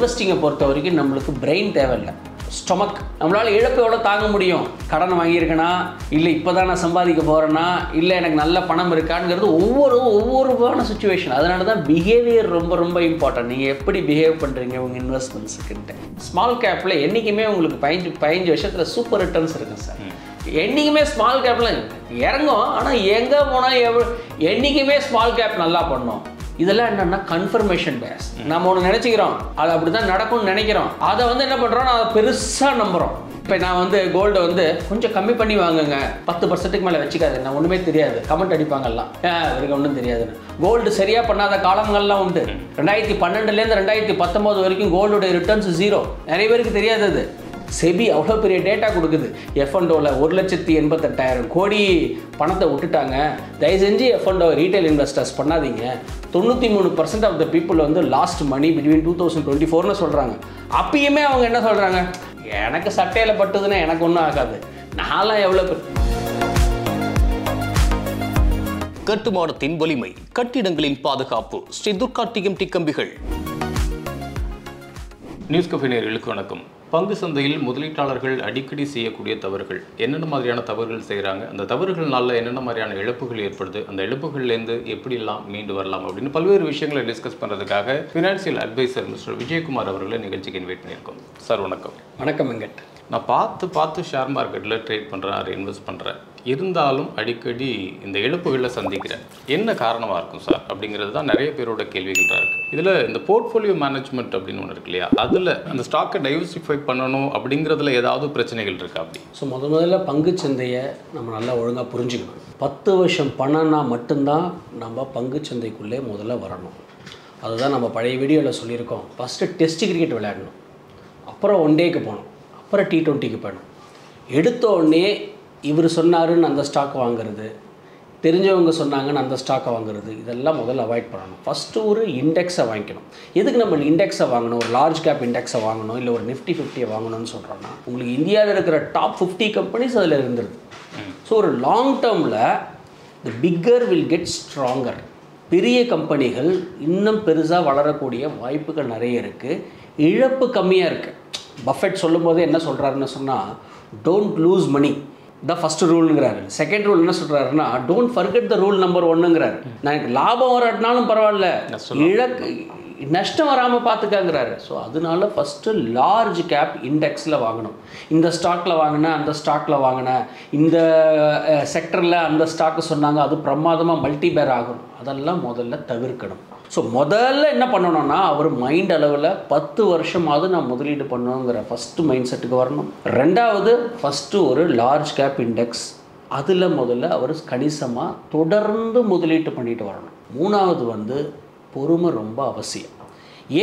இன்வெஸ்டிங்கை பொறுத்த வரைக்கும் நம்மளுக்கு பிரெயின் தேவையில்லை, ஸ்டொமக். நம்மளால் இழப்பு எவ்வளோ தாங்க முடியும்? கடன் வாங்கியிருக்கேனா, இல்லை இப்போ தான் நான் சம்பாதிக்க போகிறேன்னா, இல்லை எனக்கு நல்ல பணம் இருக்காங்கிறது ஒவ்வொருவான சுச்சுவேஷன். அதனால தான் பிஹேவியர் ரொம்ப ரொம்ப இம்பார்ட்டன்ட். நீங்கள் எப்படி பிஹேவ் பண்ணுறீங்க உங்கள் இன்வெஸ்ட்மெண்ட்ஸுக்குன்ட்டு. ஸ்மால் கேப்பில் என்றைக்குமே உங்களுக்கு 15 வருஷத்தில் சூப்பர் ரிட்டர்ன்ஸ் இருக்குது சார். என்றைக்குமே ஸ்மால் கேப்பில் இறங்கும், ஆனால் எங்கே போனால் என்றைக்குமே ஸ்மால் கேப் நல்லா பண்ணோம். இதெல்லாம் என்னன்னா கன்ஃபர்மேஷன் பேஸ். நம்ம ஒன்று நினச்சிக்கிறோம், அது அப்படி தான் நடக்கும்னு நினைக்கிறோம். அதை வந்து என்ன பண்ணுறோம், நான் அதை பெருசாக நம்புகிறோம். இப்போ நான் வந்து கோல்டு வந்து கொஞ்சம் கம்மி பண்ணி வாங்குங்க, 10% மேலே வச்சுக்காது, நான் ஒன்றுமே தெரியாது, கமெண்ட் அடிப்பாங்கல்லாம், இவருக்கு ஒன்றும் தெரியாதுன்னு. கோல்டு சரியாக பண்ணாத காலங்கள்லாம் உண்டு. 2012லேருந்து 2019 வரைக்கும் கோல்டுடைய ரிட்டர்ன்ஸ் 0. நிறைய பேருக்கு தெரியாது. அது செபி அவ்வளோ பெரிய டேட்டா கொடுக்குது. F&Oவில் 1,88,000 கோடி பணத்தை விட்டுட்டாங்க. தயவு செஞ்சு F&O ரீட்டைல் இன்வெஸ்டர்ஸ் பண்ணாதீங்க. 93% ஆஃப் த பீப்புள் வந்து லாஸ்ட் மணி பிட்வீன் 2024ன்னு சொல்கிறாங்க. அப்பயுமே அவங்க என்ன சொல்கிறாங்க, எனக்கு சட்டையில் பட்டுதுன்னா எனக்கு ஒன்றும் ஆகாது, நான்லாம் எவ்வளோ கட்டுமானத்தின் வலிமை, கட்டிடங்களின் பாதுகாப்பு. ஸ்ரீ துர்கா டிஎம்டி கம்பிகள். நியூஸ் கஃபே நேயர்களுக்கு வணக்கம். பங்கு சந்தையில் முதலீட்டாளர்கள் அடிக்கடி செய்யக்கூடிய தவறுகள், என்னென்ன மாதிரியான தவறுகள் செய்கிறாங்க, அந்த தவறுகள்னால என்னென்ன மாதிரியான இழப்புகள் ஏற்படுது, அந்த இழப்புகள்லேருந்து எப்படிலாம் மீண்டு வரலாம் அப்படின்னு பல்வேறு விஷயங்களை டிஸ்கஸ் பண்ணுறதுக்காக ஃபினான்சியல் அட்வைசர் மிஸ்டர் விஜயகுமார் அவர்களை நிகழ்ச்சிக்கு இன்வைட் பண்ணியிருக்கோம். சார் வணக்கம். வணக்கம் வெங்கட். நான் பார்த்து ஷேர் மார்க்கெட்டில் ட்ரேட் பண்ணுறேன், இன்வெஸ்ட் பண்ணுறேன், இருந்தாலும் அடிக்கடி இந்த இழப்புகளில் சந்திக்கிறேன். என்ன காரணமாக இருக்கும் சார் அப்படிங்கிறது தான் நிறைய பேரோட கேள்விகளாக இருக்குது. இதில் இந்த போர்ட்ஃபோலியோ மேனேஜ்மெண்ட் அப்படின்னு ஒன்று இருக்கு இல்லையா, அதில் அந்த ஸ்டாக்கை டைவர்சிஃபை பண்ணணும் அப்படிங்கிறதுல ஏதாவது பிரச்சனைகள் இருக்கா? அப்படி முதல்ல பங்குச்சந்தையை நம்ம நல்லா ஒழுங்காக புரிஞ்சுக்கணும். 10 வருஷம் பணம்னா மட்டும்தான் நம்ம பங்குச்சந்தைக்குள்ளே முதல்ல வரணும். அதுதான் நம்ம பழைய வீடியோவில் சொல்லியிருக்கோம். ஃபஸ்ட்டு டெஸ்ட் கிரிக்கெட் விளையாடணும், அப்புறம் ஒன் டேக்கு போகணும், அப்புறம் T20க்கு போகணும். எடுத்த உடனே இவர் சொன்னாருன்னு அந்த ஸ்டாக் வாங்குறது, தெரிஞ்சவங்க சொன்னாங்கன்னு அந்த ஸ்டாக்கை வாங்குறது, இதெல்லாம் முதல்ல அவாய்ட் பண்ணணும். ஃபஸ்ட்டு ஒரு இண்டெக்ஸை வாங்கிக்கணும். எதுக்கு நம்ம இண்டெக்ஸை வாங்கணும்? ஒரு லார்ஜ் கேப் இண்டெக்ஸை வாங்கணும், இல்லை ஒரு Nifty 50 வாங்கணும்னு சொல்கிறோன்னா, உங்களுக்கு இந்தியாவில் இருக்கிற டாப் 50 கம்பெனிஸ் அதில் இருந்துருது. ஸோ ஒரு லாங் டேர்மில் தி பிக்கர் வில் கெட் ஸ்ட்ராங்கர். பெரிய கம்பெனிகள் இன்னும் பெருசாக வளரக்கூடிய வாய்ப்புகள் நிறைய இருக்குது. இழப்பு கம்மியாக இருக்குது. பஃபெட் சொல்லும் போதே என்ன சொல்கிறாருன்னு சொன்னால், don't lose money the first ரூலுங்கிறாரு. செகண்ட் ரூல் என்ன சொல்கிறாருன்னா, don't forget the rule number 1ங்கிறாரு. நான் எனக்கு லாபம் வராட்டினாலும் பரவாயில்ல, நஷ்டம் வராமல் பார்த்துக்காங்கிறாரு. ஸோ அதனால ஃபஸ்ட்டு லார்ஜ் கேப் இண்டெக்ஸில் வாங்கணும். இந்த ஸ்டாக்கில் வாங்கினேன், அந்த ஸ்டாக்கில் வாங்கினேன், இந்த செக்டரில் அந்த ஸ்டாக்கு சொன்னாங்க, அது பிரமாதமாக மல்டிபேர் ஆகணும், அதெல்லாம் முதல்ல தவிர்க்கணும். ஸோ முதல்ல என்ன பண்ணணும்னா, அவர் மைண்ட் அளவில் 10 வருஷமாவது நான் முதலீடு பண்ணணுங்கிற ஃபஸ்ட்டு மைண்ட் செட்டுக்கு வரணும். ரெண்டாவது, ஃபஸ்ட்டு ஒரு லார்ஜ் கேப் இண்டெக்ஸ், அதில் முதல்ல அவர் கணிசமாக தொடர்ந்து முதலீட்டு பண்ணிட்டு வரணும். மூணாவது வந்து பொறுமை ரொம்ப அவசியம்.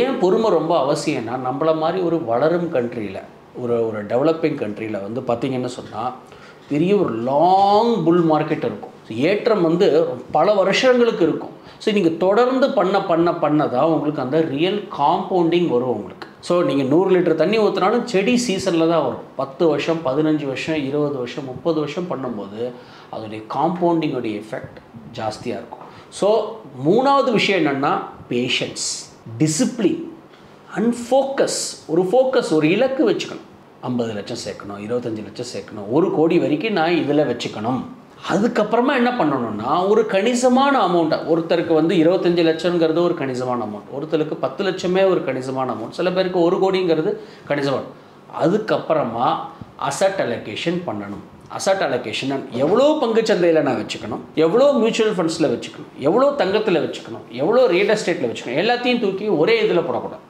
ஏன் பொறுமை ரொம்ப அவசியம்னா, நம்மள மாதிரி ஒரு வளரும் கண்ட்ரியில், ஒரு டெவலப்பிங் கண்ட்ரியில் வந்து பார்த்திங்கன்னு சொன்னால் பெரிய ஒரு லாங் புல் மார்க்கெட் இருக்கும். ஏற்றம் வந்து பல வருஷங்களுக்கு இருக்கும். ஸோ நீங்கள் தொடர்ந்து பண்ண தான் உங்களுக்கு அந்த ரியல் காம்பவுண்டிங் வரும் உங்களுக்கு. ஸோ நீங்கள் 100 லிட்டர் தண்ணி ஊற்றினாலும் செடி சீசனில் தான் வரும். 10 வருஷம் 15 வருஷம் 20 வருஷம் 30 வருஷம் பண்ணும்போது அதோடைய காம்பவுண்டிங்கோடைய எஃபெக்ட் ஜாஸ்தியாக இருக்கும். ஸோ மூணாவது விஷயம் என்னென்னா பேஷன்ஸ், டிசிப்ளின் அண்ட் ஃபோக்கஸ். ஒரு இலக்கு வச்சுக்கணும். 50 லட்சம் சேர்க்கணும், 25 லட்சம் சேர்க்கணும், 1 கோடி வரைக்கும் நான் இதில் வச்சுக்கணும். அதுக்கப்புறமா என்ன பண்ணணும்னா, ஒரு கணிசமான அமௌண்ட்டை, ஒருத்தருக்கு வந்து 25 லட்சங்கிறது ஒரு கணிசமான அமௌண்ட், ஒருத்தருக்கு 10 லட்சமே ஒரு கணிசமான அமௌண்ட், சில பேருக்கு 1 கோடிங்கிறது கணிசமான. அதுக்கப்புறமா அசட் அலோகேஷன் பண்ணணும். அசட் அலோகேஷன் எவ்வளோ பங்குச்சந்தையில் நான் வச்சுக்கணும், எவ்வளோ மியூச்சுவல் ஃபண்ட்ஸில் வச்சுக்கணும், எவ்வளோ தங்கத்தில் வச்சுக்கணும், எவ்வளோ ரியல் எஸ்டேட்டில் வச்சுக்கணும், எல்லாத்தையும் தூக்கி ஒரே இதில் போடக்கூடாது.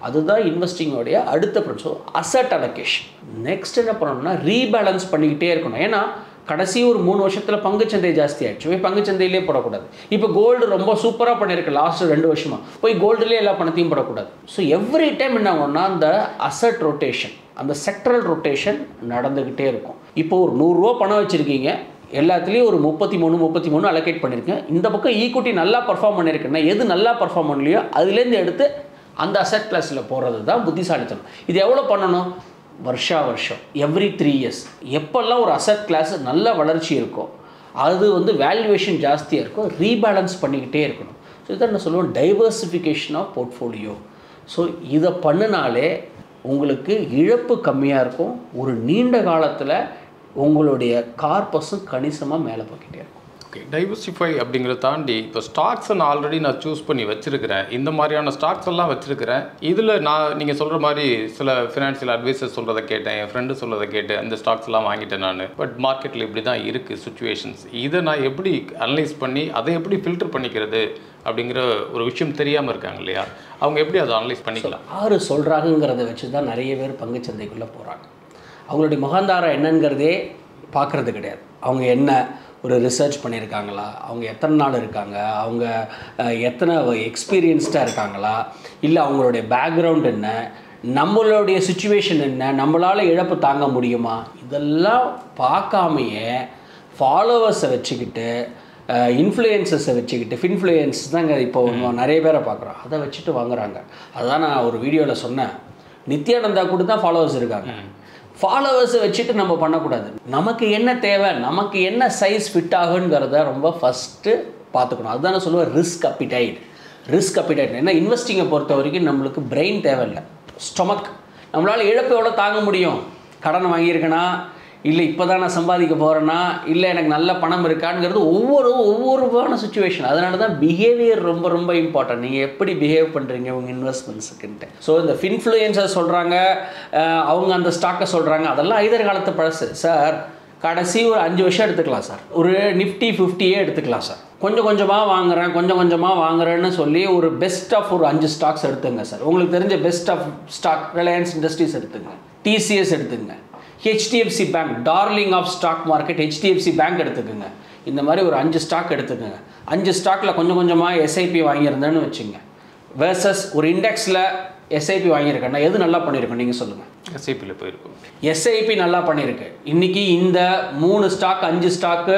அதுதான் இன்வெஸ்டிங்கோடைய அடுத்த ப்ரின்சிபல், அசட் அலோகேஷன். நெக்ஸ்ட் என்ன பண்ணணும்னா, ரீபேலன்ஸ் பண்ணிக்கிட்டே இருக்கணும். ஏன்னா கடைசி ஒரு 3 வருஷத்தில் பங்குச்சந்தை ஜாஸ்தி ஆகிடுச்சு, போய் பங்குச்சந்தையிலே போடக்கூடாது. இப்போ கோல்டு ரொம்ப சூப்பராக பண்ணியிருக்கு லாஸ்ட் 2 வருஷமாக, போய் கோல்டுலேயே எல்லா பணத்தையும் போடக்கூடாது. ஸோ எவ்ரி டைம் என்ன ஆகும்னா, அந்த அசட் ரொட்டேஷன், அந்த செக்டரல் ரொட்டேஷன் நடந்துக்கிட்டே இருக்கும். இப்போ ஒரு 100 ரூபா பணம் வச்சுருக்கீங்க, எல்லாத்துலேயும் ஒரு 33 அலோகேட் பண்ணியிருக்கேன். இந்த பக்கம் ஈக்குவிட்டி நல்லா பர்ஃபார்ம் பண்ணியிருக்கேன்னா, எது நல்லா பர்ஃபார்ம் பண்ணலையோ அதுலேருந்து எடுத்து அந்த அசட் கிளாஸில் போகிறது தான் புத்திசாலித்தனம். இது எவ்வளோ பண்ணணும்? வருஷம் எவ்ரி 3 இயர்ஸ் எப்போல்லாம் ஒரு அசட் கிளாஸ் நல்ல வளர்ச்சி இருக்கோ, அது வந்து வேல்யூவேஷன் ஜாஸ்தியாக இருக்கும், ரீபேலன்ஸ் பண்ணிக்கிட்டே இருக்கணும். ஸோ இதான் நான் சொல்லுவேன், டைவர்சிஃபிகேஷன் ஆஃப் போர்ட்ஃபோலியோ. ஸோ இதை பண்ணினாலே உங்களுக்கு இழப்பு கம்மியாக இருக்கும். ஒரு நீண்ட காலத்தில் உங்களுடைய கார்பஸும் கணிசமாக மேலே போய்கிட்டே இருக்கும். ஓகே, டைவர்சிஃபை அப்படிங்கிறத தாண்டி இப்போ ஸ்டாக்ஸை நான் ஆல்ரெடி சூஸ் பண்ணி வச்சுருக்கிறேன், இந்த மாதிரியான ஸ்டாக்ஸ் எல்லாம் வச்சுருக்கிறேன். இதில் நீங்கள் சொல்கிற மாதிரி சில ஃபினான்ஷியல் அட்வைசர் சொல்கிறத கேட்டேன், என் ஃப்ரெண்டு சொல்கிறத கேட்டேன், அந்த ஸ்டாக்ஸ் எல்லாம் வாங்கிட்டேன் நான். பட் மார்க்கெட்டில் இப்படி தான் இருக்குது சுச்சுவேஷன்ஸ். இதை நான் எப்படி அனலைஸ் பண்ணி அதை எப்படி ஃபில்டர் பண்ணிக்கிறது அப்படிங்கிற ஒரு விஷயம் தெரியாமல் இருக்காங்க இல்லையா? அவங்க எப்படி அதை அனலைஸ் பண்ணிக்கலாம்? யார் சொல்கிறாங்கிறத வச்சு தான் நிறைய பேர் பங்குச்சந்தைக்குள்ளே போகிறாங்க. அவங்களுடைய முகாந்தாரம் என்னங்கிறதே பார்க்குறது கிடையாது. அவங்க என்ன ஒரு ரிசர்ச் பண்ணியிருக்காங்களா, அவங்க எத்தனை நாள் இருக்காங்க, அவங்க எத்தனை எக்ஸ்பீரியன்ஸ்டாக இருக்காங்களா, இல்லை அவங்களுடைய பேக்ரவுண்ட் என்ன, நம்மளுடைய சுச்சுவேஷன் என்ன, நம்மளால் இழப்பு தாங்க முடியுமா, இதெல்லாம் பார்க்காமையே ஃபாலோவர்ஸை வச்சுக்கிட்டு இன்ஃப்ளூயன்சஸை வச்சுக்கிட்டு, ஃபின்ஃப்ளூயன்ஸ் தாங்க இப்போ நிறைய பேரை பார்க்குறோம், அதை வச்சுட்டு வாங்குறாங்க. அதான் நான் ஒரு வீடியோவில் சொன்னேன், நித்யானந்தா கூட தான் ஃபாலோவர்ஸ் இருக்காங்க. ஃபாலோவர்ஸை வச்சுட்டு நம்ம பண்ணக்கூடாது. நமக்கு என்ன தேவை, நமக்கு என்ன சைஸ் ஃபிட் ஆகுங்கிறத ரொம்ப ஃபஸ்ட்டு பார்த்துக்கணும். அதுதான் நான் சொல்லுவேன் ரிஸ்க் அப்பிடைட். ஏன்னா இன்வெஸ்டிங்கை பொறுத்த வரைக்கும் நம்மளுக்கு பிரெயின் தேவையில்லை, ஸ்டொமக். நம்மளால் இழப்பு எவ்வளோ தாங்க முடியும், கடன் வாங்கியிருக்கேனா, இல்லை இப்போ தான் நான் சம்பாதிக்க போகிறேன்னா, இல்லை எனக்கு நல்ல பணம் இருக்காங்கிறது ஒவ்வொருவான சுச்சுவேஷன். அதனால தான் பிஹேவியர் ரொம்ப ரொம்ப இம்பார்ட்டன்ட். நீங்கள் எப்படி பிஹேவ் பண்ணுறீங்க உங்கள் இன்வெஸ்ட்மெண்ட்ஸுக்குன்ட்டு. ஸோ இந்த ஃபின்ஃப்ளூயன்சர் சொல்கிறாங்க, அவங்க அந்த ஸ்டாக்கை சொல்கிறாங்க, அதெல்லாம் ஐதர் காலத்து பழசு சார். கடைசி ஒரு 5 வருஷம் எடுத்துக்கலாம் சார், ஒரு நிஃப்டி 50 எடுத்துக்கலாம் சார். கொஞ்சம் கொஞ்சமாக வாங்குறேன்னு சொல்லி ஒரு பெஸ்ட் ஆஃப் ஒரு 5 ஸ்டாக்ஸ் எடுத்துங்க சார். உங்களுக்கு தெரிஞ்ச best of stock Reliance Industries எடுத்துங்க, டிசிஎஸ் எடுத்துங்க, HDFC bank, darling of stock market HDFC bank எடுத்துக்கோங்க. இந்த மாதிரி ஒரு 5 ஸ்டாக் எடுத்துக்கோங்க. 5 ஸ்டாக்கில் கொஞ்சம் கொஞ்சமாக எஸ்ஐபி வாங்கியிருந்தேன்னு வச்சுங்க, வேர்சஸ் ஒரு இண்டெக்ஸில் எஸ்ஐபி வாங்கியிருக்கேன்னா எது நல்லா பண்ணியிருக்கோம் நீங்கள் சொல்லுங்கள். எஸ்ஐபியில் போயிருக்கும். எஸ்ஐபி நல்லா பண்ணியிருக்கு. இன்றைக்கி இந்த 3 ஸ்டாக் 5 ஸ்டாக்கு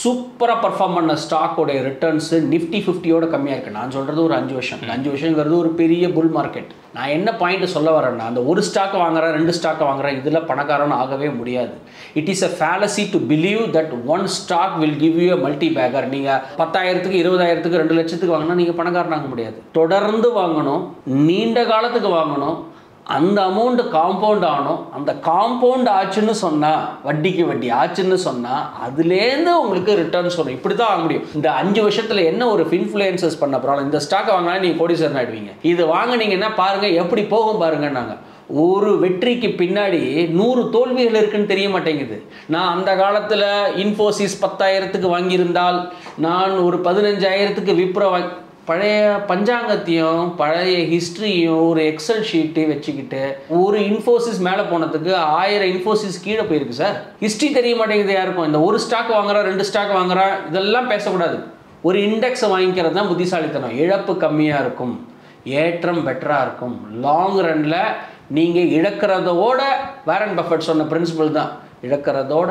சூப்பராக பர்ஃபார்ம் பண்ண ஸ்டாக்கோடைய ரிட்டர்ன்ஸு நிஃப்டி 50யோட கம்மியாக இருக்குது. நான் சொல்கிறது ஒரு 5 வருஷம். 5 வருஷங்கிறது ஒரு பெரிய புல் மார்க்கெட். நான் என்ன பாயிண்ட் சொல்ல வரேன்னா, அந்த ஒரு ஸ்டாக் வாங்குறேன், 2 ஸ்டாக் வாங்குறேன், இதில் பணக்காரன் ஆகவே முடியாது. It is a fallacy to believe that one stock will give you a multibagger. நீங்கள் 10,000க்கு 20,000க்கு 2 லட்சத்துக்கு வாங்கினா நீங்கள் பணக்காரன் ஆக முடியாது. தொடர்ந்து வாங்கணும், நீண்ட காலத்துக்கு வாங்கணும், அந்த அமௌண்ட் காம்பவுண்ட் ஆகணும். அந்த காம்பவுண்ட் ஆச்சுன்னு சொன்னால், வட்டிக்கு வட்டி ஆச்சுன்னு சொன்னால், அதுலேருந்து உங்களுக்கு ரிட்டர்ன்ஸ் வரும். இப்படி தான் ஆக முடியும். இந்த 5 வருஷத்தில் என்ன ஒரு இன்ஃப்ளூயன்சஸ் பண்ண ப்ராப்ளம், இந்த ஸ்டாக்கை வாங்கினா நீங்கள் கோடீஸ்வரன் ஆகிடுவீங்க. இது வாங்கினீங்கன்னா பாருங்கள் எப்படி போகும் பாருங்கள். நாங்கள் ஒரு வெற்றிக்கு பின்னாடி 100 தோல்விகள் இருக்குன்னு தெரிய மாட்டேங்குது. நான் அந்த காலத்தில் இன்ஃபோசிஸ் 10,000க்கு வாங்கியிருந்தால், நான் ஒரு 15,000க்கு விப்ரோ பழைய பஞ்சாங்கத்தையும் பழைய ஹிஸ்ட்ரியும் ஒரு எக்ஸல் ஷீட்டு வச்சுக்கிட்டு ஒரு இன்ஃபோசிஸ் மேலே போனதுக்கு 1000 இன்ஃபோசிஸ் கீழே போயிருக்கு சார். ஹிஸ்ட்ரி தெரிய மாட்டேங்குது யாருக்கும். இந்த ஒரு ஸ்டாக் வாங்குறா, 2 ஸ்டாக் வாங்குறா, இதெல்லாம் பேசக்கூடாது. ஒரு இண்டெக்ஸை வாங்கிக்கிறது தான் புத்திசாலித்தனம். இழப்பு கம்மியாக இருக்கும், ஏற்றம் பெட்டராக இருக்கும். லாங் ரனில் நீங்கள் இழக்கிறதோட, வாரன் பஃபெட் சொன்ன பிரின்சிபல் தான், இழக்கிறதோட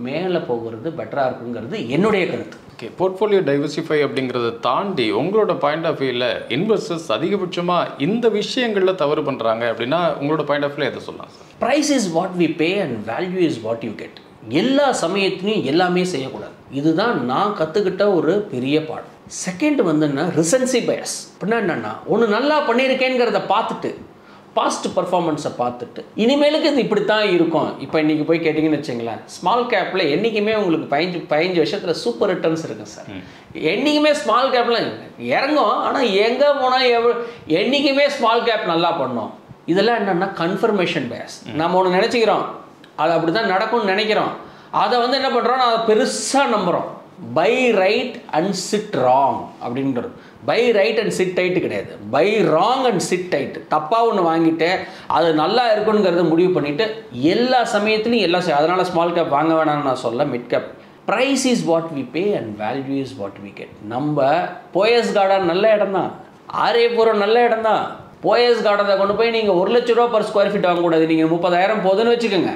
மேலே போகிறது பெட்டராக இருக்குங்கிறது என்னுடைய கருத்து. ஓகே, போர்ட்ஃபோலியோ டைவர்சிஃபை அப்படிங்கிறத தாண்டி உங்களோட பாயிண்ட் ஆஃப் வியூவில் இன்வெஸ்டர்ஸ் அதிகபட்சமாக இந்த விஷயங்களில் தவறு பண்ணுறாங்க அப்படின்னா உங்களோட பாயிண்ட் ஆஃப் வியூவில் எதை சொல்லலாம் sir? Price is what we pay and value is what you get. எல்லா சமயத்துலையும் எல்லாமே செய்யக்கூடாது. இதுதான் நான் கற்றுக்கிட்ட ஒரு பெரிய பாடம். செகண்ட் வந்துன்னா ரிசன்சி பயஸ். அப்படின்னா என்னென்னா, ஒன்று நல்லா பண்ணியிருக்கேங்கிறத பார்த்துட்டு, பாஸ்ட் பர்ஃபார்மன்ஸை பார்த்துட்டு, இனிமேலுக்கு இது இப்படி தான் இருக்கும். இப்போ இன்றைக்கி போய் கேட்டிங்கன்னு வச்சுங்களேன், ஸ்மால் கேப்பில் என்றைக்குமே உங்களுக்கு 15 வருஷத்தில் சூப்பர் ரிட்டர்ன்ஸ் இருக்குது சார். என்றைக்குமே ஸ்மால் கேப்பில் இறங்கும், ஆனால் எங்கே போனால் என்றைக்குமே ஸ்மால் கேப் நல்லா பண்ணோம். இதெல்லாம் என்னென்னா கன்ஃபர்மேஷன் பேஸ். நம்ம ஒன்று நினச்சிக்கிறோம், அது அப்படி தான் நடக்கும்னு நினைக்கிறோம், அதை வந்து என்ன பண்ணுறோம், அதை பெருசாக நம்புகிறோம். Buy right and sit wrong அப்படின்றது. Buy right and sit tight கிடையாது, buy wrong and sit tight. தப்பாக ஒன்று வாங்கிட்டு அது நல்லா இருக்குங்கிறத முடிவு பண்ணிவிட்டு எல்லா சமயத்துலையும் எல்லாம் அதனால் ஸ்மால் கேப் வாங்க வேணாம்னு நான் சொல்ல. Mid cap. Price is what we pay and value is what we get. நம்ம போயஸ் கார்டன் நல்ல இடம் தான், ஆரியபுரம் நல்ல இடம் தான். போயஸ் கார்டனை கொண்டு போய் நீங்கள் 1 லட்ச ரூபா பர் ஸ்கொயர் ஃபீட் வாங்கக்கூடாது. நீங்கள் 30,000 போதுன்னு வச்சுக்கோங்க,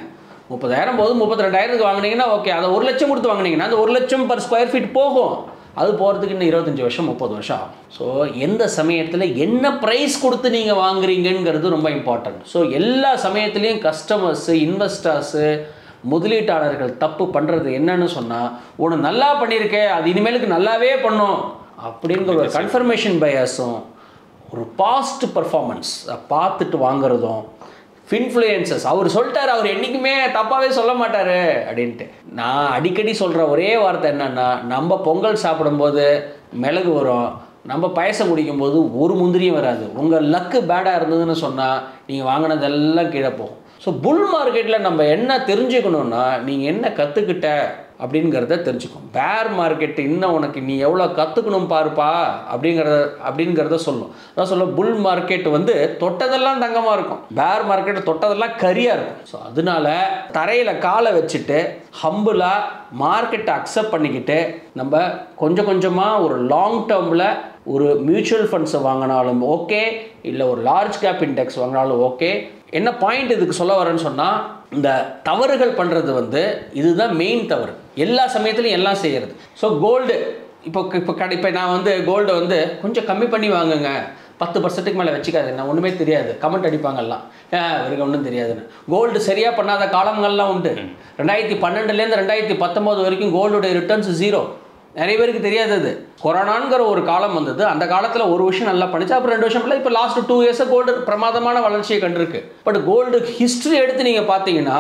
30,000 போது 32,000க்கு வாங்கினீங்கன்னா ஓகே. அதை 1 லட்சம் கொடுத்து வாங்கினீங்கன்னா அந்த 1 லட்சம் பர் ஸ்கொயர் ஃபீட் போகும். அது போகிறதுக்கு இன்னும் 25 வருஷம் 30 வருஷம் ஆகும். ஸோ எந்த சமயத்தில் என்ன ப்ரைஸ் கொடுத்து நீங்கள் வாங்குறீங்கிறது ரொம்ப இம்பார்ட்டன்ட். ஸோ எல்லா சமயத்துலேயும் கஸ்டமர்ஸு, இன்வெஸ்டர்ஸு, முதலீட்டாளர்கள் தப்பு பண்ணுறது என்னன்னு சொன்னால், ஒன்று நல்லா பண்ணியிருக்கேன் அது இனிமேலுக்கு நல்லாவே பண்ணும் அப்படிங்கிற ஒரு கன்ஃபர்மேஷன் பயாஸும், ஒரு பாஸ்ட் பர்ஃபார்மன்ஸ் பார்த்துட்டு வாங்குறதும், இன்ஃப்ளூயன்சஸ் அவர் சொல்லிட்டார், அவர் என்றைக்குமே தப்பாகவே சொல்ல மாட்டார் அப்படின்ட்டு. நான் அடிக்கடி சொல்கிற ஒரே வார்த்தை என்னென்னா, நம்ம பொங்கல் சாப்பிடும்போது மிளகு வரும், நம்ம பாயசம் குடிக்கும்போது ஒரு முந்திரியும் வராது. உங்கள் லக்கு பேடாக இருந்ததுன்னு சொன்னால் நீங்கள் வாங்கினதெல்லாம் கீழே போகும். ஸோ புல் மார்க்கெட்டில் நம்ம என்ன தெரிஞ்சுக்கணுன்னா, நீங்கள் என்ன கற்றுக்கிட்ட அப்படிங்கிறத தெரிஞ்சுக்கும். பேர் மார்க்கெட் இன்னும் உனக்கு நீ எவ்வளோ கற்றுக்கணும் பாருப்பா அப்படிங்கிறத சொல்லும். அதான் சொல்ல, புல் மார்க்கெட் வந்து தொட்டதெல்லாம் தங்கமாக இருக்கும், பேர் மார்க்கெட் தொட்டதெல்லாம் கரியாக இருக்கும். ஸோ அதனால தரையில் காலை வச்சுட்டு ஹம்பிளாக மார்க்கெட்டை அக்செப்ட் பண்ணிக்கிட்டு நம்ம கொஞ்சம் கொஞ்சமாக ஒரு லாங் டேர்மில் ஒரு மியூச்சுவல் ஃபண்ட்ஸை வாங்கினாலும் ஓகே, இல்லை ஒரு லார்ஜ் கேப் இண்டெக்ஸ் வாங்கினாலும் ஓகே. என்ன பாயிண்ட் இதுக்கு சொல்ல வரேன்னு சொன்னால், இந்த தவறுகள் பண்ணுறது வந்து இதுதான் மெயின் தவறு. எல்லா சமயத்துலையும் எல்லாம் செய்கிறது. ஸோ கோல்டு இப்போ நான் வந்து கோல்டை வந்து கொஞ்சம் கம்மி பண்ணி வாங்குங்க, 10% மேலே வச்சுக்காது, நான் ஒன்றுமே தெரியாது, கமெண்ட் அடிப்பாங்கல்லாம், இவருக்கு ஒன்றும் தெரியாதுன்னு. கோல்டு சரியாக பண்ணாத காலங்கள்லாம் உண்டு. 2012 2019 வரைக்கும் கோல்டுடைய ரிட்டர்ன்ஸ் 0. நிறைய பேருக்கு தெரியாது. அது கொரோனாங்கிற ஒரு காலம் வந்தது, அந்த காலத்தில் ஒரு விஷயம் நல்லா பண்ணிச்சு, அப்புறம் 2 வருஷம் இல்லை, இப்போ லாஸ்ட் 2 இயர்ஸாக கோல்டு பிரமாதமான வளர்ச்சியை கண்டிருக்கு. பட் கோல்டு ஹிஸ்ட்ரி எடுத்து நீங்கள் பார்த்தீங்கன்னா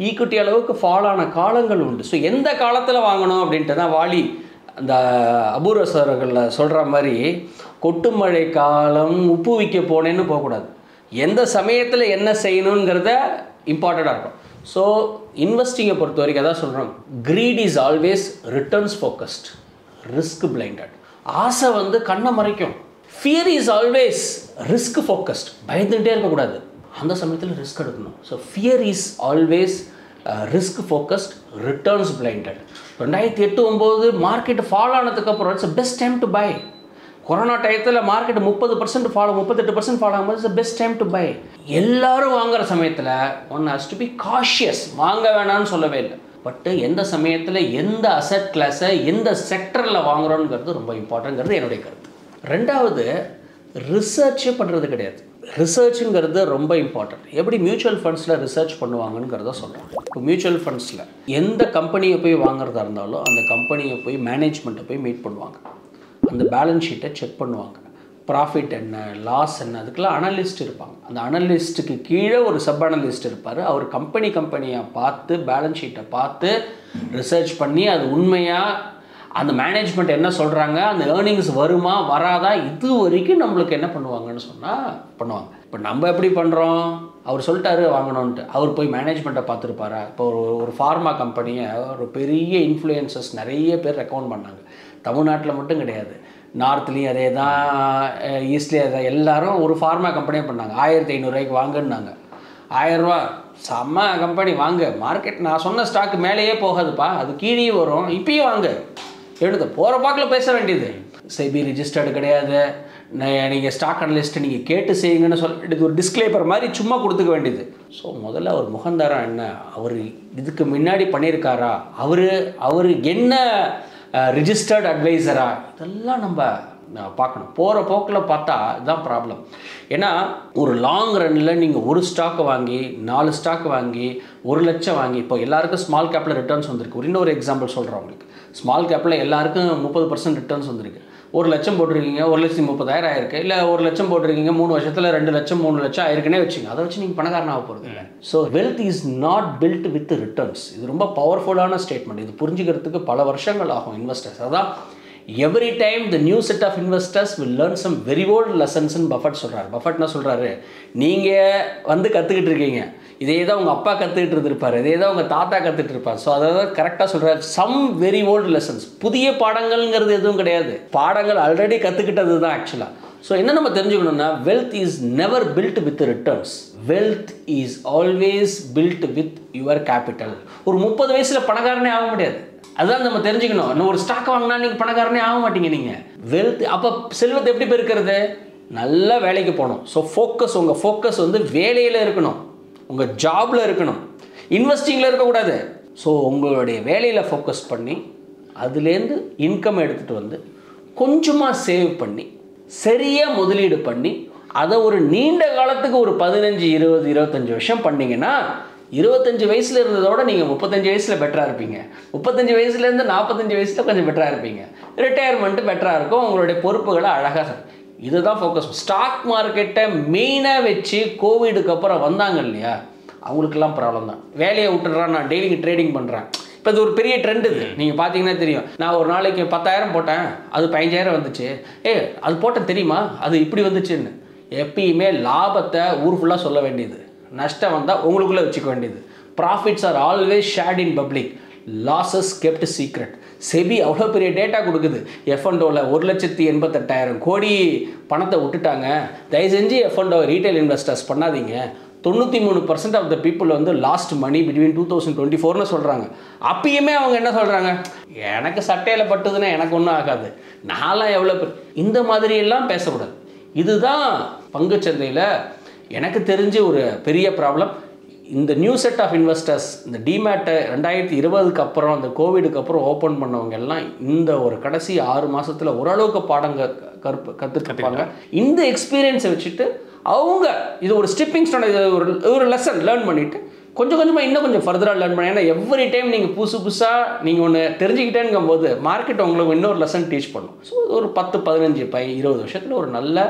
ஈக்குவிட்டி அளவுக்கு ஃபால் ஆன காலங்கள் உண்டு. ஸோ எந்த காலத்தில் வாங்கணும் அப்படின்ட்டு தான் வாலி அந்த அபூர்வ சகோதரர்களில் சொல்கிற மாதிரி, கொட்டு மழை காலம் உப்பு விற்க போனேன்னு போகக்கூடாது. எந்த சமயத்தில் என்ன செய்யணுங்கிறத இம்பார்ட்டண்ட்டாக இருக்கும். ஸோ இன்வெஸ்டிங்கை பொறுத்த வரைக்கும் அதான் சொல்கிறோம், greed is always returns focused, risk blinded. ஆசை வந்து கண்ணை மறைக்கும். fear is always risk focused, பயந்துகிட்டே இருக்கக்கூடாது, அந்த சமயத்தில் ரிஸ்க் எடுக்கணும். So fear is always risk focused, returns blinded. 2008-09 market fall ஆனதுக்கப்புறம் it's best time to buy. Corona டயத்தில் மார்க்கெட் 30% ஃபாலோ 38% ஃபாலோ ஆகும்போது it's best time to buy. எல்லாரும் வாங்குகிற சமயத்தில் one has to be cautious. வாங்க வேணான்னு சொல்லவே இல்லை, பட்டு எந்த சமயத்தில் எந்த அசெட் கிளாஸை எந்த செக்டரில் வாங்குகிறோங்கிறது ரொம்ப இம்பார்ட்டன்ட்ங்கிறது என்னுடைய கருத்து. ரெண்டாவது, ரிசர்ச்சே பண்ணுறது கிடையாது. ரிசர்ச்சுங்கிறது ரொம்ப இம்பார்ட்டன்ட். எப்படி மியூச்சுவல் ஃபண்ட்ஸில் ரிசர்ச் பண்ணுவாங்கங்கிறத சொல்கிறேன். இப்போ மியூச்சுவல் ஃபண்ட்ஸில் எந்த கம்பெனியை போய் வாங்குறதா இருந்தாலும் அந்த கம்பெனியை போய் மேனேஜ்மெண்ட்டை போய் மீட் பண்ணுவாங்க, அந்த பேலன்ஸ் ஷீட்டை செக் பண்ணுவாங்க, ப்ராஃபிட் என்ன லாஸ் என்ன, அதுக்கெல்லாம் அனலிஸ்ட் இருப்பாங்க. அந்த அனலிஸ்ட்டுக்கு கீழே ஒரு சப் அனலிஸ்ட் இருப்பார். அவர் கம்பெனியாக பார்த்து பேலன்ஸ் ஷீட்டை பார்த்து ரிசர்ச் பண்ணி அது உண்மையாக அந்த மேனேஜ்மெண்ட் என்ன சொல்கிறாங்க, அந்த ஏர்னிங்ஸ் வருமா வராதா, இது வரைக்கும் நம்மளுக்கு என்ன பண்ணுவாங்கன்னு சொன்னால் பண்ணுவாங்க. இப்போ நம்ம எப்படி பண்ணுறோம், அவர் சொல்லிட்டாரு வாங்கணுன்ட்டு, அவர் போய் மேனேஜ்மெண்ட்டை பார்த்துருப்பாரா? இப்போ ஒரு ஃபார்மா கம்பெனியை ஒரு பெரிய இன்ஃப்ளூயன்சஸ் நிறைய பேர் ரெக்கமெண்ட் பண்ணாங்க. தமிழ்நாட்டில் மட்டும் கிடையாது, நார்த்லேயும் அதே தான், ஈஸ்ட்லேயும் அதே, எல்லாரும் ஒரு ஃபார்மா கம்பெனியே பண்ணாங்க. 1500 வாங்குன்னாங்க. 1000 ரூபா செம்ம கம்பெனி வாங்க, மார்க்கெட் நான் சொன்ன ஸ்டாக்கு மேலேயே போகாதுப்பா, அது கீழே வரும், இப்பயும் வாங்க எடுத்து போகிற பாக்கில் பேச வேண்டியது. செபி ரிஜிஸ்டர்டு கிடையாது, நீங்கள் ஸ்டாக் அனலிஸ்ட்டை நீங்கள் கேட்டு செய்யுங்கன்னு சொல்லிட்டு ஒரு டிஸ்க்ளைமர் மாதிரி சும்மா கொடுத்துக்க வேண்டியது. ஸோ முதல்ல அவர் முகந்தாரம் என்ன, அவர் இதுக்கு முன்னாடி பண்ணியிருக்காரா, அவர் என்ன ரிஜிஸ்டர்ட் அட்வைசரா, இதெல்லாம் நம்ம பார்க்கணும். போகிற போக்கில் பார்த்தா இதுதான் ப்ராப்ளம். ஏன்னா ஒரு லாங் ரன்னில் நீங்கள் ஒரு ஸ்டாக்கை வாங்கி 4 ஸ்டாக் வாங்கி 1 லட்சம் வாங்கி, இப்போ எல்லாருக்கும் ஸ்மால் கேப்பில் ரிட்டர்ன்ஸ் வந்திருக்கு. இன்னொரு எக்ஸாம்பிள் சொல்கிறேன் உங்களுக்கு. ஸ்மால் கேப்பில் எல்லாருக்கும் 30% ரிட்டர்ன்ஸ் வந்திருக்கு. 1 லட்சம் போட்டிருக்கீங்க, 1,30,000 ஆயிருக்கு. இல்லை 1 லட்சம் போட்டிருக்கீங்க, 3 வருஷத்தில் 2 லட்சம் 3 லட்சம் ஆயிருக்குன்னே வச்சுங்க. அதை வச்சு நீங்கள் பணக்காரனாக போகிறது இல்லை. So wealth is not built with returns. இது ரொம்ப பவர்ஃபுல்லான ஸ்டேட்மெண்ட். இது புரிஞ்சுக்கிறதுக்கு பல வருஷங்கள் ஆகும் இன்வெஸ்டர்ஸ். அதான் every time the new set of investors will learn some very old லெசன்ஸ்ன்னு பஃபட் சொல்கிறார். பஃபட் என்ன சொல்கிறாரு, நீங்கள் வந்து கற்றுக்கிட்டு இருக்கீங்க, இதே தான் உங்கள் அப்பா கற்றுக்கிட்டு இருந்திருப்பார், இதே தான் உங்கள் தாத்தா கற்றுட்டு இருப்பார். ஸோ அதாவது கரெக்டாக சொல்கிறார், சம் வெரி ஓல்டு லெசன்ஸ். புதிய பாடங்கள்ங்கிறது எதுவும் கிடையாது, பாடங்கள் ஆல்ரெடி கற்றுக்கிட்டது தான் ஆக்சுவலாக. ஸோ என்ன நம்ம தெரிஞ்சுக்கணும்னா, wealth is never built with returns, wealth is always built with your capital. ஒரு 30 வயசில் பணக்காரனே ஆக முடியாது, அதுதான் நம்ம தெரிஞ்சுக்கணும். இன்னும் ஒரு ஸ்டாக் வாங்கினா நீங்கள் பணக்காரனே ஆக மாட்டீங்க. நீங்கள் வெல்த் அப்போ செல்வத்தை எப்படி பெருக்கிறது, நல்லா வேலைக்கு போகணும். ஸோ ஃபோக்கஸ், உங்கள் ஃபோக்கஸ் வந்து வேலையில் இருக்கணும், உங்கள் ஜாபில் இருக்கணும், இன்வெஸ்டிங்கில் இருக்கக்கூடாது. ஸோ உங்களுடைய வேலையில் ஃபோக்கஸ் பண்ணி அதுலேருந்து இன்கம் எடுத்துகிட்டு வந்து கொஞ்சமாக சேவ் பண்ணி சரியாக முதலீடு பண்ணி அதை ஒரு நீண்ட காலத்துக்கு ஒரு 15, 20, 25 வருஷம் பண்ணிங்கன்னா 25 வயசில் இருந்ததோட நீங்கள் 35 வயசில் பெட்டராக இருப்பீங்க. 35 வயசுலேருந்து 45 வயசில் கொஞ்சம் பெட்டராக இருப்பீங்க. ரிட்டையர்மெண்ட்டு பெட்டராக இருக்கும். உங்களுடைய பொறுப்புகளை அழகாக இதை தான் ஃபோக்கஸ். ஸ்டாக் மார்க்கெட்டை மெயினாக வச்சு கோவிடுக்கு அப்புறம் வந்தாங்க இல்லையா, அவங்களுக்கெல்லாம் ப்ராப்ளம் தான். வேலையை விட்டுடுறான், நான் டெய்லிக்கு ட்ரேடிங் பண்ணுறேன். இப்போ இது ஒரு பெரிய ட்ரெண்டு. இது நீங்கள் பார்த்தீங்கன்னா தெரியும். நான் ஒரு நாளைக்கு 10,000 போட்டேன், அது 15,000 வந்துச்சு. அது போட்டேன் தெரியுமா, அது இப்படி வந்துச்சுன்னு. எப்பயுமே லாபத்தை ஊர் ஃபுல்லாக சொல்ல வேண்டியது, நஷ்டம் வந்தால் உங்களுக்குள்ளே வச்சுக்க வேண்டியது. Profits are always shared in public, losses kept secret. SEBI அவ்வளோ பெரிய டேட்டா கொடுக்குது. F&Oவில் 1,88,000 கோடி பணத்தை விட்டுட்டாங்க. தயவு செஞ்சு F&O ரீட்டைல் இன்வெஸ்டர்ஸ் பண்ணாதீங்க. 93% ஆஃப் த பீப்புள் வந்து லாஸ்ட் மணி பிட்வீன் 2024ன்னு சொல்கிறாங்க. அப்பயுமே அவங்க என்ன சொல்கிறாங்க, எனக்கு சட்டையில் பட்டுதுன்னா எனக்கு ஒன்றும் ஆகாது, நான்லாம் எவ்வளோ இந்த மாதிரியெல்லாம் பேசக்கூடாது. இதுதான் பங்குச்சந்தையில் எனக்கு தெரிஞ்சு ஒரு பெரிய ப்ராப்ளம். இந்த நியூ செட் ஆஃப் இன்வெஸ்டர்ஸ், இந்த டிமேட்டை 2020க்கு அப்புறம் அந்த கோவிடுக்கு அப்புறம் ஓப்பன் பண்ணவங்க எல்லாம் இந்த ஒரு கடைசி 6 மாதத்தில் ஓரளவுக்கு பாடங்க கற்றுப்பாங்க. இந்த எக்ஸ்பீரியன்ஸை வச்சுட்டு அவங்க இது ஒரு ஸ்டெப்பிங் ஸ்டோன், இது ஒரு லெசன் லேர்ன் பண்ணிவிட்டு கொஞ்சம் கொஞ்சமாக இன்னும் கொஞ்சம் ஃபர்தராக லேர்ன் பண்ணி. ஏன்னா எவ்ரி டைம் நீங்கள் புதுசாக நீங்கள் ஒன்று தெரிஞ்சுக்கிட்டேங்கும் போது மார்க்கெட் உங்களுக்கு இன்னொரு லெசன் டீச் பண்ணும். ஸோ ஒரு 10, 15, 20 வருஷத்தில் ஒரு நல்ல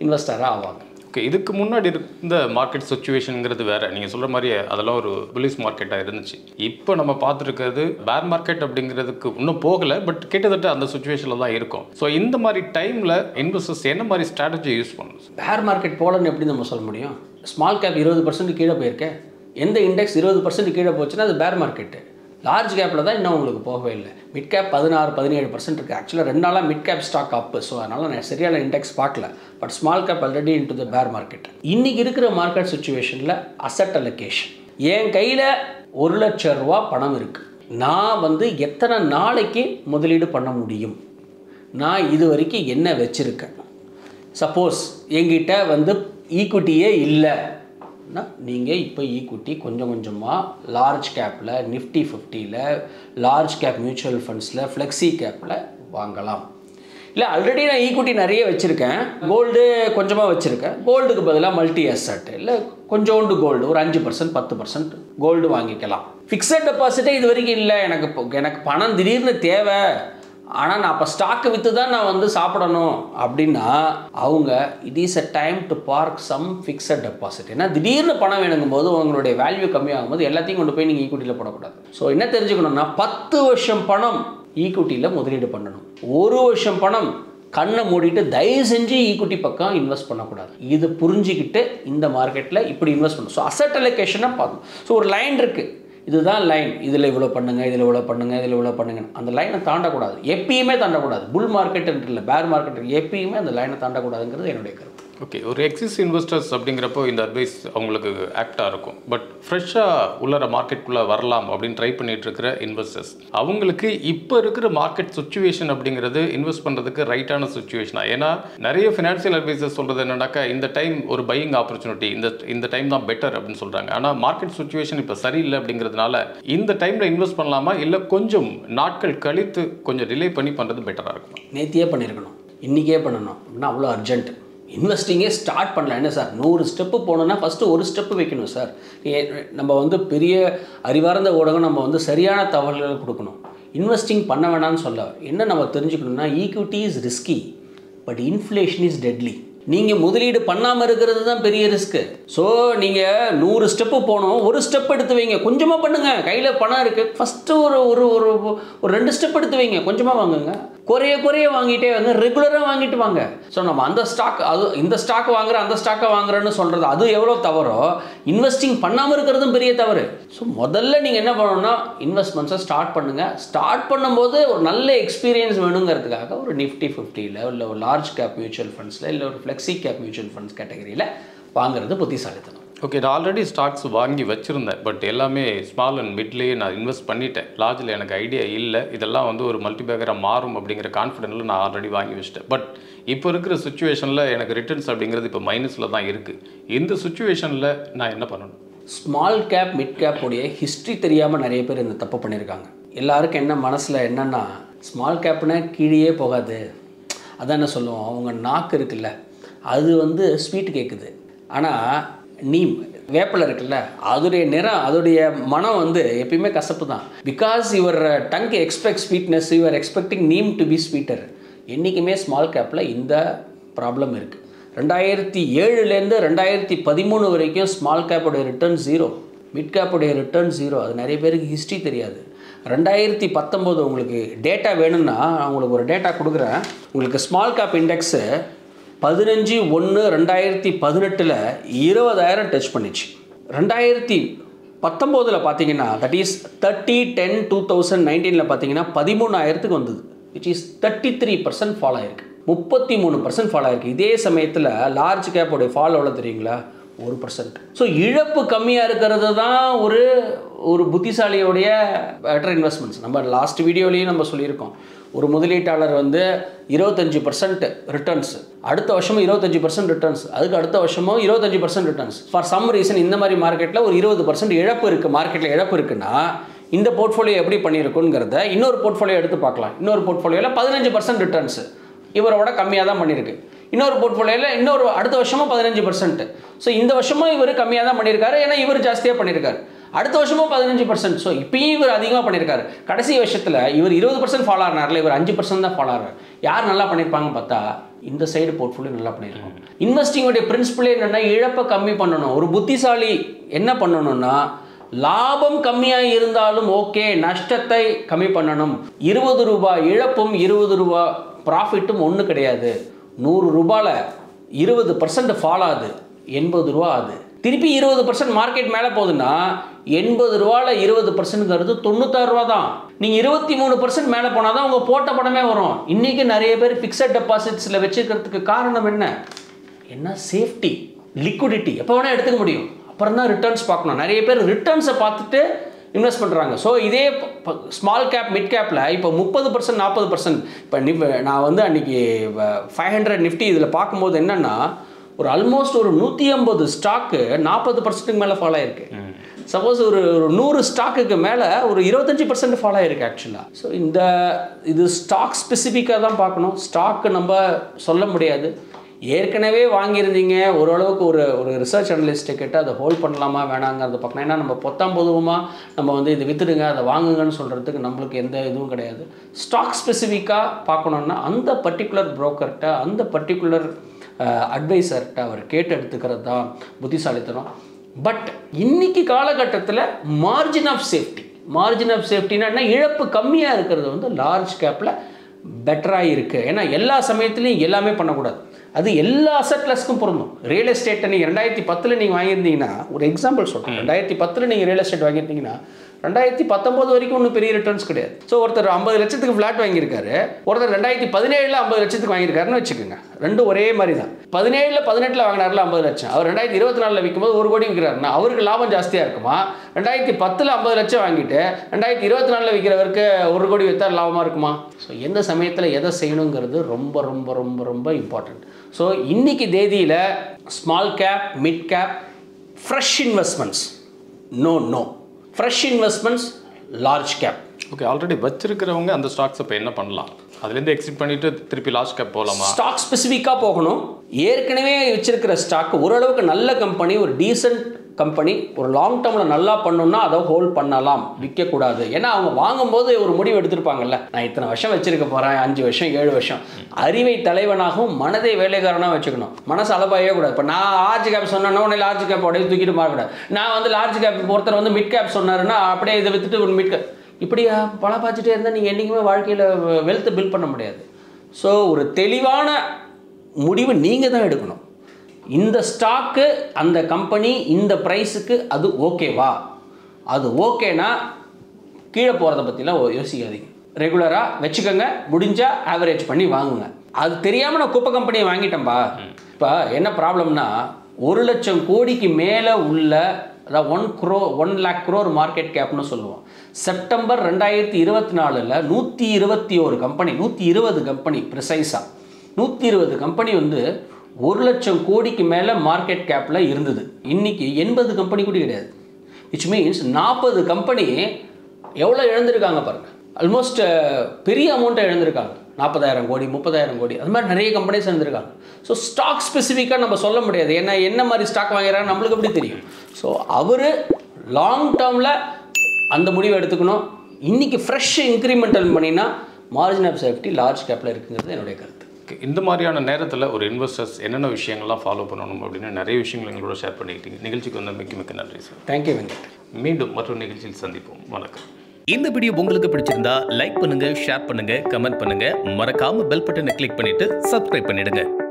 இன்வெஸ்டராக ஆவாங்க. ஓகே, இதுக்கு முன்னாடி இருந்த மார்க்கெட் சுச்சுவேஷனுங்கிறது வேறு. நீங்கள் சொல்கிற மாதிரி அதெல்லாம் ஒரு புல்லிஷ் மார்க்கெட்டாக இருந்துச்சு. இப்போ நம்ம பார்த்துருக்கிறது பேர் மார்க்கெட் அப்படிங்கிறதுக்கு இன்னும் போகலை, பட் கிட்டத்தட்ட அந்த சுச்சுவேஷனில் தான் இருக்கும். ஸோ இந்த மாதிரி டைமில் இன்வெஸ்டர்ஸ் என்ன மாதிரி ஸ்ட்ராட்டஜி யூஸ் பண்ணணும்? பேர் மார்க்கெட் போலன்னு எப்படி நம்ம சொல்ல முடியும்? ஸ்மால் கேப் 20% கீழே போயிருக்கேன். எந்த இண்டெக்ஸ் 20% கீழே போச்சுன்னா அது பேர் மார்க்கெட்டு. லார்ஜ் கேப்பில் தான் இன்னும் உங்களுக்கு போகவே இல்லை. மிட் கேப் 16-17% இருக்குது. ஆக்சுவலாக 2 நாளாக மிட் கேப் ஸ்டாக் அப்பு. ஸோ அதனால் நான் சரியான இண்டெக்ஸ் பார்க்கல. But small cap already into the பேர் மார்க்கெட். இன்றைக்கி இருக்கிற மார்க்கெட் சுச்சுவேஷனில் அசட் அலோகேஷன், என் கையில் 1,00,000 ரூபா பணம் இருக்குது. நான் வந்து எத்தனை நாளைக்கு முதலீடு பண்ண முடியும், நான் இது வரைக்கும் என்ன வச்சுருக்கேன். சப்போஸ் என்கிட்ட வந்து ஈக்விட்டியே இல்லை, நீங்கள் இப்போ ஈக்விட்டி கொஞ்சம் கொஞ்சமாக லார்ஜ் கேப்பில், நிஃப்டி 50ல், லார்ஜ் கேப் மியூச்சுவல் ஃபண்ட்ஸில், ஃப்ளெக்ஸி கேப்பில் வாங்கலாம். இல்லை ஆல்ரெடி நான் ஈக்விட்டி நிறைய வச்சுருக்கேன், கோல்டு கொஞ்சமாக வச்சுருக்கேன், கோல்டுக்கு பதிலாக மல்டி அசட் இல்லை கொஞ்சோண்டு கோல்டு ஒரு 5%, 10% கோல்டு வாங்கிக்கலாம். ஃபிக்ஸட் டெபாசிட்டே இது வரைக்கும் இல்லை. எனக்கு பணம் திடீர்னு தேவை, ஆனால் நான் அப்போ ஸ்டாக்கு விற்று தான் நான் வந்து சாப்பிடணும் அப்படின்னா அவங்க it is a time to park some fixed deposit. ஏன்னா திடீர்னு பணம் வேணுங்கும் போது உங்களுடைய வேல்யூ கம்மியாகும் போது எல்லாத்தையும் கொண்டு போய் நீங்கள் ஈக்விட்டியில் போடக்கூடாது. ஸோ என்ன தெரிஞ்சுக்கணும்னா 10 வருஷம் பணம் ஈக்விட்டியில் முதலீடு பண்ணணும். 1 வருஷம் பணம் கண்ணை மூடிட்டு தயவு செஞ்சு ஈக்விட்டி பக்கம் இன்வெஸ்ட் பண்ணக்கூடாது. இது புரிஞ்சிக்கிட்டு இந்த மார்க்கெட்டில் இப்படி இன்வெஸ்ட் பண்ணணும். ஸோ அசட் அலோகேஷனை பார்க்கணும். ஸோ ஒரு லைன் இருக்குது, இதுதான் லைன், இதில் இவ்வளோ பண்ணுங்கள், இதில் இவ்வளோ பண்ணுங்கள், இதில் இவ்வளோ பண்ணுங்க. அந்த லைனை தாண்டக்கூடாது, எப்பயுமே தாண்டக்கூடாது. புல் மார்க்கெட் இல்லை பேர் மார்க்கெட் எப்பயுமே அந்த லைனை தாண்டக்கூடாதுங்கிறது என்னுடைய கருத்து. ஓகே, ஒரு எக்ஸிஸ் இன்வெஸ்டர்ஸ் அப்படிங்கிறப்போ இந்த அட்வைஸ் அவங்களுக்கு ஆக்டாக இருக்கும். பட் ஃப்ரெஷ்ஷாக உள்ளர மார்க்கெட்டுக்குள்ளே வரலாம் அப்படின்னு ட்ரை பண்ணிட்டு இருக்கிற இன்வெஸ்டர்ஸ் அவங்களுக்கு இப்போ இருக்கிற மார்க்கெட் சுச்சுவேஷன் அப்படிங்கிறது இன்வெஸ்ட் பண்ணுறதுக்கு ரைட்டான சுச்சுவேஷனா? ஏன்னா நிறைய ஃபினான்ஷியல் அட்வைசர்ஸ் சொல்கிறது என்னன்னாக்கா இந்த டைம் ஒரு பையிங் ஆப்பர்ச்சுனிட்டி, இந்த டைம் தான் பெட்டர் அப்படின்னு சொல்கிறாங்க. ஆனால் மார்க்கெட் சுச்சுவேஷன் இப்போ சரியில்லை அப்படிங்கிறதுனால இந்த டைமில் இன்வெஸ்ட் பண்ணலாமா, இல்லை கொஞ்சம் நாட்கள் கழித்து கொஞ்சம் டிலே பண்ணி பண்ணுறது பெட்டராக இருக்குமா? நேத்தியே பண்ணியிருக்கணும், இன்றைக்கே பண்ணணும் அப்படின்னா அவ்வளோ அர்ஜென்ட். இன்வெஸ்டிங்கே ஸ்டார்ட் பண்ணலாம். என்ன சார் 100 ஸ்டெப்பு போனோன்னா ஃபஸ்ட்டு ஒரு ஸ்டெப்பு வைக்கணும் சார். நம்ம வந்து பெரிய அறிவார்ந்த ஊடகம் நம்ம வந்து சரியான தகவல்களை கொடுக்கணும். இன்வெஸ்டிங் பண்ண வேணாம்னு சொல்ல என்ன நம்ம தெரிஞ்சுக்கணும்னா, equity is risky but inflation is deadly. நீங்கள் முதலீடு பண்ணாமல் இருக்கிறது தான் பெரிய ரிஸ்க்கு. ஸோ நீங்கள் 100 ஸ்டெப்பு போகணும், ஒரு ஸ்டெப் எடுத்து வைங்க, கொஞ்சமாக பண்ணுங்கள். கையில் பணம் இருக்குது, ஃபஸ்ட்டு ஒரு 2 ஸ்டெப் எடுத்து வைங்க, கொஞ்சமாக வாங்குங்க, குறைய வாங்கிட்டே வாங்க, ரெகுலராக வாங்கிட்டு வாங்க. ஸோ நம்ம அந்த ஸ்டாக் அது இந்த ஸ்டாக் வாங்குகிறேன் அந்த ஸ்டாக்கை வாங்குறேன்னு சொல்கிறது அது எவ்வளோ தவறோ இன்வெஸ்டிங் பண்ணாமல் இருக்கிறதும் பெரிய தவறு. ஸோ முதல்ல நீங்கள் என்ன பண்ணணும்னா இன்வெஸ்ட்மெண்ட்ஸை ஸ்டார்ட் பண்ணுங்கள். ஸ்டார்ட் பண்ணும்போது ஒரு நல்ல எக்ஸ்பீரியன்ஸ் வேணுங்கிறதுக்காக ஒரு நிஃப்டி 50ல் இல்லை ஒரு லார்ஜ் கேப் மியூச்சுவல் ஃபண்ட்ஸில் இல்லை ஒரு ஃப்ளெக்ஸி கேப் மியூச்சுவல் ஃபண்ட்ஸ் கேட்டகரியில் வாங்குறது புத்திசாலித்தனம். ஓகே, நான் ஆல்ரெடி ஸ்டாக்ஸ் வாங்கி வச்சுருந்தேன், பட் எல்லாமே ஸ்மால் அண்ட் மிட்லேயே நான் இன்வெஸ்ட் பண்ணிட்டேன். லார்ஜில் எனக்கு ஐடியா இல்லை, இதெல்லாம் வந்து ஒரு மல்டிபேக்கராக மாறும் அப்படிங்கிற கான்ஃபிடென்ட்டில் நான் ஆல்ரெடி வாங்கி வச்சிட்டேன். பட் இப்போ இருக்கிற சுச்சுவேஷனில் எனக்கு ரிட்டர்ன்ஸ் அப்படிங்கிறது இப்போ மைனஸில் தான் இருக்குது. இந்த சுச்சுவேஷனில் நான் என்ன பண்ணணும்? ஸ்மால் கேப் மிட் கேப் உடைய ஹிஸ்ட்ரி தெரியாமல் நிறைய பேர் இந்த தப்பு பண்ணியிருக்காங்க. எல்லாருக்கும் என்ன மனசில் என்னென்னா ஸ்மால் கேப்னா கீழே போகாது, அதான் என்ன சொல்லுவோம், அவங்க நாக்கு இருக்குல்ல அது வந்து ஸ்வீட் கேட்குது. ஆனால் நீம் வேப்பில் இருக்குல்ல அதோடைய நிறம் அதோடைய மனம் வந்து எப்பயுமே கசப்பு தான். Because your tongue expect sweetness, you're expecting neem to be sweeter. என்றைக்குமே ஸ்மால் கேப்பில் இந்த ப்ராப்ளம் இருக்குது. 2007லேருந்து 2013 வரைக்கும் ஸ்மால் கேப்போடைய ரிட்டர்ன் 0, மிட் கேப்போடைய ரிட்டர்ன் 0. அது நிறைய பேருக்கு ஹிஸ்ட்ரி தெரியாது. 2019 உங்களுக்கு டேட்டா வேணும்னா உங்களுக்கு ஒரு டேட்டா கொடுக்குறேன். உங்களுக்கு ஸ்மால் கேப் இண்டெக்ஸு 15/1/2018 20,000 டச் பண்ணிச்சு. 2019 பார்த்தீங்கன்னா தட் இஸ் 30/10/2019 பார்த்தீங்கன்னா 13,000க்கு வந்தது. விச் இஸ் 33% ஃபால் ஆகிருக்கு, 33% ஃபால் ஆகிருக்கு. இதே சமயத்தில் லார்ஜ் கேப்போடைய ஃபால் எவ்வளோ தெரியுங்களா? 1%. ஸோ இழப்பு கம்மியாக இருக்கிறது தான் ஒரு புத்திசாலியோடைய பெட்டர் இன்வெஸ்ட்மெண்ட்ஸ். நம்ம லாஸ்ட் வீடியோலையும் நம்ம சொல்லியிருக்கோம், ஒரு முதலீட்டாளர் வந்து 25% ரிட்டர்ன்ஸ், அடுத்த வருஷமும் 25% ரிட்டர்ன்ஸ், அதுக்கு அடுத்த வருஷமும் 25% ரிட்டர்ன்ஸ். ஃபார் சம் ரீசன் இந்த மாதிரி மார்க்கெட்டில் ஒரு 20% இழப்பு இருக்குது, மார்க்கெட்டில் இழப்பு இருக்குன்னா இந்த போர்ட்ஃபோலியோ எப்படி பண்ணியிருக்குங்கிறத இன்னொரு போர்ட்ஃபோலியோ எடுத்து பார்க்கலாம். இன்னொரு போர்ட்ஃபோலியோவில் 15% ரிட்டர்ன்ஸ் இவரோட கம்மியாக தான் பண்ணியிருக்கு. இன்னொரு போர்ட்ஃபோலியோவில் இன்னொரு அடுத்த வருஷமும் 15%. ஸோ இந்த வருஷமும் இவர் கம்மியாக தான் பண்ணியிருக்காரு, ஏன்னா இவர் ஜாஸ்தியாக பண்ணியிருக்காரு. அடுத்த வருஷமும் 15%. ஸோ இப்பயும் இவர் அதிகமாக பண்ணியிருக்காரு. கடைசி வருஷத்தில் இவர் 20% ஃபாலோ ஆனார்ல, இவர் 5% தான் ஃபாலோ ஆகிறார். யார் நல்லா பண்ணியிருப்பாங்க பார்த்தா இந்த சைடு போர்ட்ஃபோலியோ நல்லா பண்ணியிருக்கோம். இன்வெஸ்டிங்கோடைய பிரின்சிபலே என்னென்னா இழப்பை கம்மி பண்ணணும். ஒரு புத்திசாலி என்ன பண்ணணும்னா லாபம் கம்மியாக இருந்தாலும் ஓகே, நஷ்டத்தை கம்மி பண்ணணும். 20 ரூபாய் இழப்பும் 20 ரூபா ப்ராஃபிட்டும் ஒன்று கிடையாது. 100 ரூபாயில் 20% ஃபால் ஆகுது, 80 ரூபா ஆகுது. திருப்பி 20% மார்க்கெட் மேலே போகுதுன்னா 80 ரூபாயில் 20%ங்கிறது 96 ரூபா தான். நீங்கள் 23% மேலே போனால் தான் உங்கள் போட்ட பணமே வரும். இன்றைக்கி நிறைய பேர் ஃபிக்ஸட் டெபாசிட்ஸில் வச்சுக்கிறதுக்கு காரணம் என்ன? சேஃப்டி, லிக்விடிட்டி, எப்போ வேணால் எடுத்துக்க முடியும். அப்புறம் தான் ரிட்டர்ன்ஸ் பார்க்கணும். நிறைய பேர் ரிட்டர்ன்ஸை பார்த்துட்டு இன்வெஸ்ட் பண்ணுறாங்க. ஸோ இதே ஸ்மால் கேப் மிட் கேப்பில் இப்போ 30% 40%. இப்போ நான் வந்து அன்றைக்கி 500 நிஃப்டி இதில் பார்க்கும்போது என்னென்னா ஒரு ஆல்மோஸ்ட் ஒரு 150 ஸ்டாக்கு 40%க்கு மேலே ஃபாலோ ஆகிருக்கு. சப்போஸ் ஒரு 100 ஸ்டாக்குக்கு மேலே ஒரு 25% ஃபாலோ ஆகிருக்கு ஆக்சுவலாக. ஸோ இது ஸ்டாக் ஸ்பெசிஃபிக்காக தான் பார்க்கணும். ஸ்டாக்கு நம்ம சொல்ல முடியாது. ஏற்கனவே வாங்கியிருந்தீங்க ஓரளவுக்கு ஒரு ரிசர்ச் அனலிஸ்ட்டை கேட்டு அதை ஹோல்ட் பண்ணலாமா வேணாங்கிறத பார்க்கணும். ஏன்னா நம்ம பொதுவாக நம்ம வந்து இது விற்றுடுங்க அதை வாங்குங்கன்னு சொல்கிறதுக்கு நம்மளுக்கு எந்த இதுவும் கிடையாது. ஸ்டாக் ஸ்பெசிஃபிக்காக பார்க்கணுன்னா அந்த பர்டிகுலர் புரோக்கர்கிட்ட, அந்த பர்டிகுலர் அட்வைசர்கிட்ட அவர் கேட்டு எடுத்துக்கிறது தான் புத்திசாலித்தனம். பட் இன்னைக்கு காலகட்டத்தில் மார்ஜின் ஆஃப் சேஃப்டினா இழப்பு கம்மியாக இருக்கிறது வந்து லார்ஜ் கேப்பில் பெட்டராக இருக்குது. ஏன்னா எல்லா சமயத்துலையும் எல்லாமே பண்ணக்கூடாது. அது எல்லா அசட் கிளாஸ்க்கும் பொருந்தும். ரியல் எஸ்டேட்டை நீங்கள் 2010 நீங்கள் வாங்கியிருந்தீங்கன்னா, ஒரு எக்ஸாம்பிள் சொல்கிறேன், 2010 நீங்கள் ரியல் எஸ்டேட் வாங்கியிருந்தீங்கன்னா 2019 வரைக்கும் ஒன்றும் பெரிய ரிட்டர்ன்ஸ் கிடையாது. ஸோ ஒருத்தர் 50 லட்சத்துக்கு ஃப்ளாட் வாங்கியிருக்காரு, ஒருத்தர் 2017 50 லட்சத்துக்கு வாங்கியிருக்காருன்னு வச்சுக்கோங்க. ரெண்டும் ஒரே மாதிரி தான். 17 18 வாங்கினார்ல 50 லட்சம், அவர் 2024 விற்கும்போது 1 கோடி விற்கிறாருன்னா அவருக்கு லாபம் ஜாஸ்தியாக இருக்குமா? 2010 50 லட்சம் வாங்கிட்டு 2024 விற்கிறவருக்கு 1 கோடி விற்றா லாபமாக இருக்குமா? ஸோ எந்த சமயத்தில் எதை செய்யணுங்கிறது ரொம்ப ரொம்ப ரொம்ப ரொம்ப இம்பார்ட்டண்ட். ஸோ இன்னைக்கு தேதியில் small cap, mid cap, fresh investments, no fresh investments, large cap. Okay, already வச்சிருக்கிறவங்க அந்த ஸ்டாக்ஸ் இப்போ என்ன பண்ணலாம்? அதுலேருந்து எக்ஸிட் பண்ணிட்டு திருப்பி லார்ஜ் கேப் போகலாமா? ஸ்டாக் ஸ்பெசிஃபிக்காக போகணும். ஏற்கனவே வச்சிருக்கிற ஸ்டாக் ஓரளவுக்கு நல்ல கம்பெனி, ஒரு டீசென்ட் கம்பெனி, ஒரு லாங் டேர்மில் நல்லா பண்ணணும்னா அதை ஹோல்ட் பண்ணலாம், விற்கக்கூடாது. ஏன்னா அவங்க வாங்கும்போது ஒரு முடிவு எடுத்திருப்பாங்கல்ல, நான் இத்தனை வருஷம் வச்சிருக்க போகிறேன், 5 வருஷம் 7 வருஷம். அறிவை தலைவனாகவும் மனதை வேலைக்காரனாக வச்சுக்கணும். மனசு அளவாகவே கூடாது. இப்போ நான் லார்ஜ் கேப் சொன்னேன்னா உடனே லார்ஜ் கேப் உடனே தூக்கிட்டு மாறக்கூடாது. நான் வந்து லார்ஜ் கேப் ஒருத்தர் வந்து மிட் கேப் சொன்னாருன்னா அப்படியே இதை விற்றுட்டு ஒரு மிட் கேப் இப்படியா பணம் பார்த்துட்டே இருந்தால் நீங்கள் என்றைக்குமே வாழ்க்கையில் வெல்த்தை பில்ட் பண்ண முடியாது. ஸோ ஒரு தெளிவான முடிவு நீங்கள் தான் எடுக்கணும். இந்த ஸ்டாக்கு, அந்த கம்பெனி இந்த ப்ரைஸுக்கு அது ஓகேவா? அது ஓகேனா கீழே போகிறத பற்றிலாம் யோசிக்காதீங்க. ரெகுலராக வச்சுக்கோங்க, முடிஞ்சால் ஆவரேஜ் பண்ணி வாங்குங்க. அது தெரியாமல் நான் குப்பை கம்பெனியை வாங்கிட்டேன்பா. இப்போ என்ன ப்ராப்ளம்னா 1 லட்சம் கோடிக்கு மேலே உள்ள, அதாவது 1 lakh crore மார்க்கெட் கேப்னு சொல்லுவோம். செப்டம்பர் 2024 121 கம்பெனி, 120 கம்பெனி ப்ரிசைஸாக 120 கம்பெனி வந்து 1 லட்சம் கோடிக்கு மேலே மார்க்கெட் கேப்பில் இருந்தது. இன்றைக்கி 80 கம்பெனி கூட கிடையாது. விச் மீன்ஸ் 40 கம்பெனி எவ்வளோ இழந்திருக்காங்க பாருங்கள். ஆல்மோஸ்ட் பெரிய அமௌண்ட்டை இழந்திருக்காங்க. 40,000 கோடி 30,000 கோடி அது மாதிரி நிறைய கம்பெனிஸ் இருந்திருக்காங்க. ஸோ ஸ்டாக் ஸ்பெசிஃபிக்காக நம்ம சொல்ல முடியாது. ஏன்னா என்ன மாதிரி ஸ்டாக் வாங்கிறாங்க நம்மளுக்கு எப்படி தெரியும்? ஸோ அவர் லாங் டேர்மில் அந்த முடிவை எடுத்துக்கணும். இன்றைக்கி ஃப்ரெஷ் இன்க்ரிமெண்டல் பண்ணினா மார்ஜின் ஆஃப் சேஃப்டி லார்ஜ் கேப்பில் இருக்குங்கிறது என்னுடைய கருத்து. இந்த மாதிரியான நேரத்தில் ஒரு இன்வெஸ்டர்ஸ் என்னென்ன விஷயங்கள்லாம் ஃபாலோ பண்ணணும் அப்படின்னு நிறைய விஷயங்கள் எங்களோட ஷேர் பண்ணிக்கிட்டீங்க. நிகழ்ச்சிக்கு வந்த மிக்க நன்றி சார். தேங்க்யூ வெங்கட். மீண்டும் மற்றொரு நிகழ்ச்சியில் சந்திப்போம். வணக்கம். இந்த வீடியோ உங்களுக்கு பிடிச்சிருந்தா லைக் பண்ணுங்க, ஷேர் பண்ணுங்க, கமெண்ட் பண்ணுங்க. மறக்காம பெல் பட்டனை கிளிக் பண்ணிட்டு சப்ஸ்கிரைப் பண்ணிடுங்க.